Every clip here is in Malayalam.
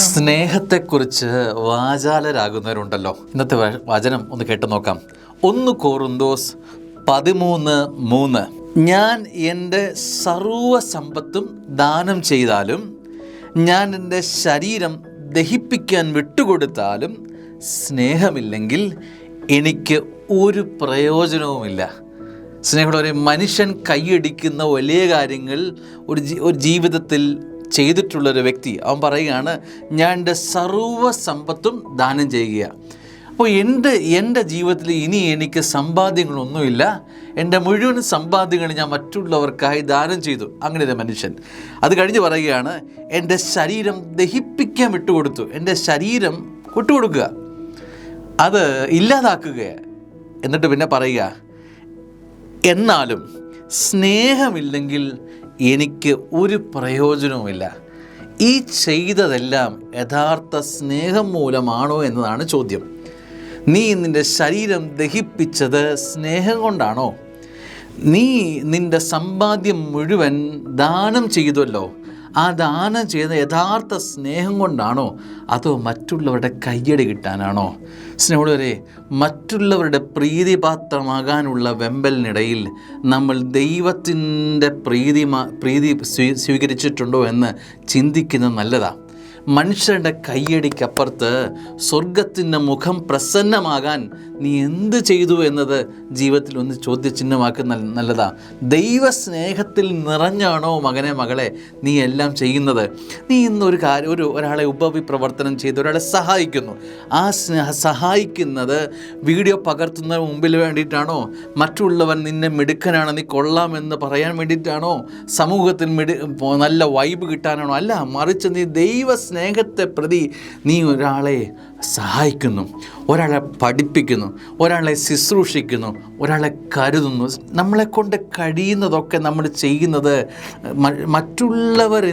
സ്നേഹത്തെക്കുറിച്ച് വാചാലരാകുന്നവരുണ്ടല്ലോ. ഇന്നത്തെ വചനം ഒന്ന് കേട്ടു നോക്കാം. 1 കൊറിന്തോസ് 13:3. ഞാൻ എൻ്റെ സർവ്വസമ്പത്തും ദാനം ചെയ്താലും, ഞാൻ എൻ്റെ ശരീരം ദഹിപ്പിക്കാൻ വിട്ടുകൊടുത്താലും, സ്നേഹമില്ലെങ്കിൽ എനിക്ക് ഒരു പ്രയോജനവുമില്ല. സ്നേഹമുള്ളവരെ, മനുഷ്യൻ കൈയടിക്കുന്ന വലിയ കാര്യങ്ങൾ ഒരു ജീവിതത്തിൽ ചെയ്തിട്ടുള്ളൊരു വ്യക്തി അവൻ പറയുകയാണ്, ഞാൻ എൻ്റെ സർവ്വസമ്പത്തും ദാനം ചെയ്യുക. അപ്പോൾ എൻ്റെ ജീവിതത്തിൽ ഇനി എനിക്ക് സമ്പാദ്യങ്ങളൊന്നുമില്ല, എൻ്റെ മുഴുവൻ സമ്പാദ്യങ്ങൾ ഞാൻ മറ്റുള്ളവർക്കായി ദാനം ചെയ്തു. അങ്ങനെ ഒരു മനുഷ്യൻ അത് കഴിഞ്ഞ് പറയുകയാണ്, എൻ്റെ ശരീരം ദഹിപ്പിക്കാൻ വിട്ടുകൊടുത്തു. എൻ്റെ ശരീരം വിട്ടുകൊടുക്കുക, അത് ഇല്ലാതാക്കുക. എന്നിട്ട് പിന്നെ പറയുക, എന്നാലും സ്നേഹമില്ലെങ്കിൽ എനിക്ക് ഒരു പ്രയോജനവുമില്ല. ഈ ചെയ്തതെല്ലാം യഥാർത്ഥ സ്നേഹം മൂലമാണോ എന്നതാണ് ചോദ്യം. നീ നിൻ്റെ ശരീരം ദഹിപ്പിച്ചത് സ്നേഹം കൊണ്ടാണോ? നീ നിൻ്റെ സമ്പാദ്യം മുഴുവൻ ദാനം ചെയ്തല്ലോ, ആ ദാനം ചെയ്ത യഥാർത്ഥ സ്നേഹം കൊണ്ടാണോ, അതോ മറ്റുള്ളവരുടെ കയ്യടി കിട്ടാനാണോ? സ്നേഹമുള്ളവരെ, മറ്റുള്ളവരുടെ പ്രീതിപാത്രമാകാനുള്ള വെമ്പലിനിടയിൽ നമ്മൾ ദൈവത്തിൻ്റെ പ്രീതി സ്വീകരിച്ചിട്ടുണ്ടോ എന്ന് ചിന്തിക്കുന്നത് നല്ലതാണ്. മനുഷ്യരുടെ കയ്യടിക്കപ്പുറത്ത് സ്വർഗത്തിൻ്റെ മുഖം പ്രസന്നമാകാൻ നീ എന്ത് ചെയ്തു എന്നത് ജീവിതത്തിൽ ഒന്ന് ചോദ്യചിഹ്നമാക്കുന്ന നല്ലതാണ്. ദൈവസ്നേഹത്തിൽ നിറഞ്ഞാണോ മകനെ മകളെ നീ എല്ലാം ചെയ്യുന്നത്? നീ ഇന്നൊരു ഒരാളെ ഉപവിപ്രവർത്തനം ചെയ്ത് ഒരാളെ സഹായിക്കുന്നു. ആ സഹായിക്കുന്നത് വീഡിയോ പകർത്തുന്നതിന് മുമ്പിൽ വേണ്ടിയിട്ടാണോ? മറ്റുള്ളവൻ നിന്നെ മിടുക്കനാണ്, നീ കൊള്ളാമെന്ന് പറയാൻ വേണ്ടിയിട്ടാണോ? സമൂഹത്തിൽ നല്ല വൈബ് കിട്ടാനാണോ? അല്ല, മറിച്ച് നീ ദൈവസ്നേഹത്തെ പ്രതി നീ ഒരാളെ സഹായിക്കുന്നു, ഒരാളെ പഠിപ്പിക്കുന്നു, ഒരാളെ ശുശ്രൂഷിക്കുന്നു, ഒരാളെ കരുതുന്നു. നമ്മളെ കൊണ്ട് കഴിയുന്നതൊക്കെ നമ്മൾ ചെയ്യുന്നത് മറ്റുള്ളവർ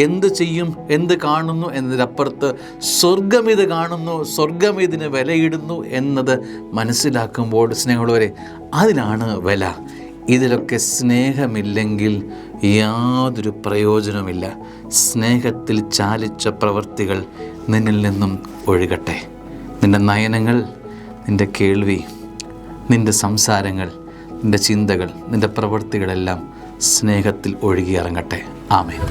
എന്ത് ചെയ്യും, എന്ത് കാണുന്നു എന്നതിനപ്പുറത്ത് സ്വർഗമിത് കാണുന്നു, സ്വർഗമിതിന് വിലയിടുന്നു എന്നത് മനസ്സിലാക്കുമ്പോൾ സ്നേഹമുള്ളവരെ, അതിനാണ് വില. ഇതിലൊക്കെ സ്നേഹമില്ലെങ്കിൽ യാതൊരു പ്രയോജനവുമില്ല. സ്നേഹത്തിൽ ചാലിച്ച പ്രവൃത്തികൾ നിന്നിൽ നിന്നും ഒഴുകട്ടെ. നിൻ്റെ നയനങ്ങൾ, നിൻ്റെ കേൾവി, നിൻ്റെ സംസാരങ്ങൾ, നിൻ്റെ ചിന്തകൾ, നിൻ്റെ പ്രവൃത്തികളെല്ലാം സ്നേഹത്തിൽ ഒഴുകിയിറങ്ങട്ടെ. ആമേൻ.